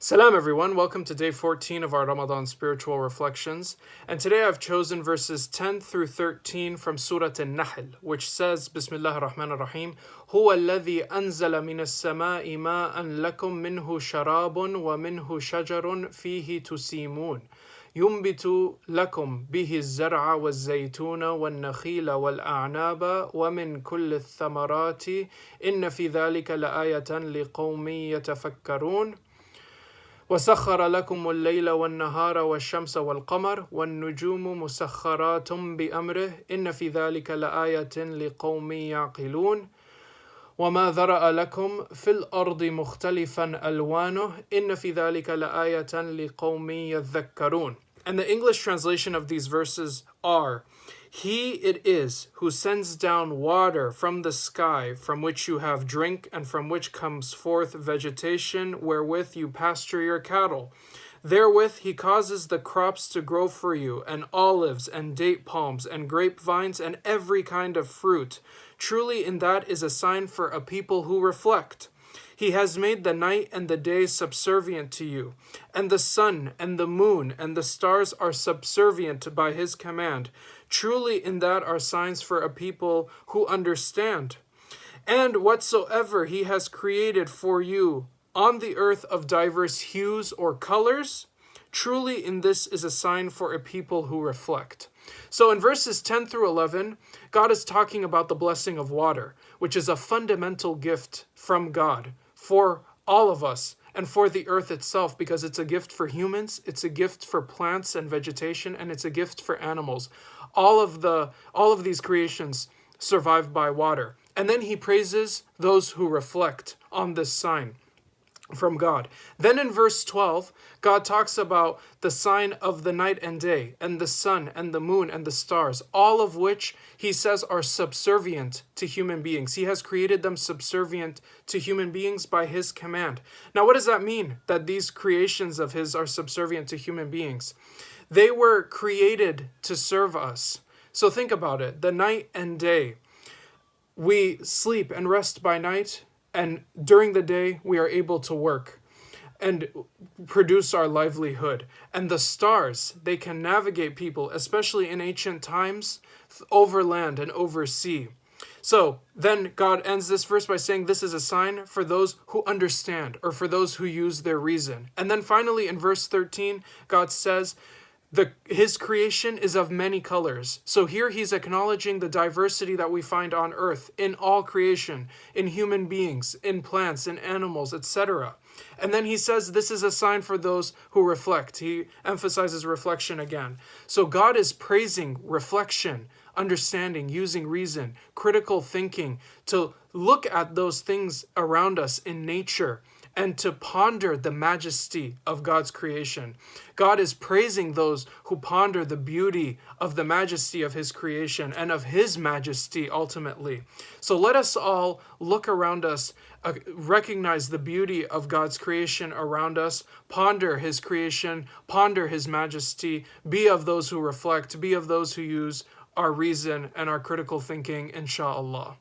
Salam everyone, welcome to day 14 of our Ramadan spiritual reflections. And today I've chosen verses 10 through 13 from Surah An-Nahl, which says, Bismillah ar-Rahman ar-Rahim, هُوَ الَّذِي أَنزَلَ مِنَ السَّمَاءِ مَاءً لَكُم مِّنْهُ شَرَابٌ وَمِنْهُ شَجَرٌ فِيهِ تُسِيمُونَ ينبت لكم به الزرع والزيتون والنخيل والأعناب ومن كل الثمرات إن في ذلك لآية لقوم يتفكرون وسخر لكم الليل والنهار والشمس والقمر والنجوم مسخرات بأمره إن في ذلك لآية لقوم يعقلون وما ذرأ لكم في الأرض مختلفا ألوانه إن في ذلك لآية لقوم يذكرون. And the English translation of these verses are, He it is who sends down water from the sky, from which you have drink, and from which comes forth vegetation, wherewith you pasture your cattle. Therewith he causes the crops to grow for you, and olives, and date palms, and grapevines, and every kind of fruit. Truly in that is a sign for a people who reflect. He has made the night and the day subservient to you, and the sun and the moon and the stars are subservient by his command. Truly in that are signs for a people who understand. And whatsoever he has created for you on the earth of diverse hues or colors, truly in this is a sign for a people who reflect. So in verses 10 through 11, God is talking about the blessing of water, which is a fundamental gift from God for all of us and for the earth itself, because it's a gift for humans, it's a gift for plants and vegetation, and it's a gift for animals. All of these creations survive by water. And then he praises those who reflect on this sign from God. Then in verse 12, God talks about the sign of the night and day, and the sun and the moon and the stars, all of which he says are subservient to human beings. He has created them subservient to human beings by his command. Now, what does that mean, that these creations of his are subservient to human beings? They were created to serve us. So think about it, the night and day. We sleep and rest by night, and during the day, we are able to work and produce our livelihood. And the stars, they can navigate people, especially in ancient times, over land and over sea. So then God ends this verse by saying this is a sign for those who understand, or for those who use their reason. And then finally in verse 13, God says, his creation is of many colors. So here he's acknowledging the diversity that we find on earth, in all creation, in human beings, in plants, in animals, etc. And then he says this is a sign for those who reflect. He emphasizes reflection again. So God is praising reflection, understanding, using reason, critical thinking, to look at those things around us in nature, and to ponder the majesty of God's creation. God is praising those who ponder the beauty of the majesty of his creation and of his majesty ultimately. So let us all look around us, recognize the beauty of God's creation around us, ponder his creation, ponder his majesty, be of those who reflect, be of those who use our reason and our critical thinking, inshallah.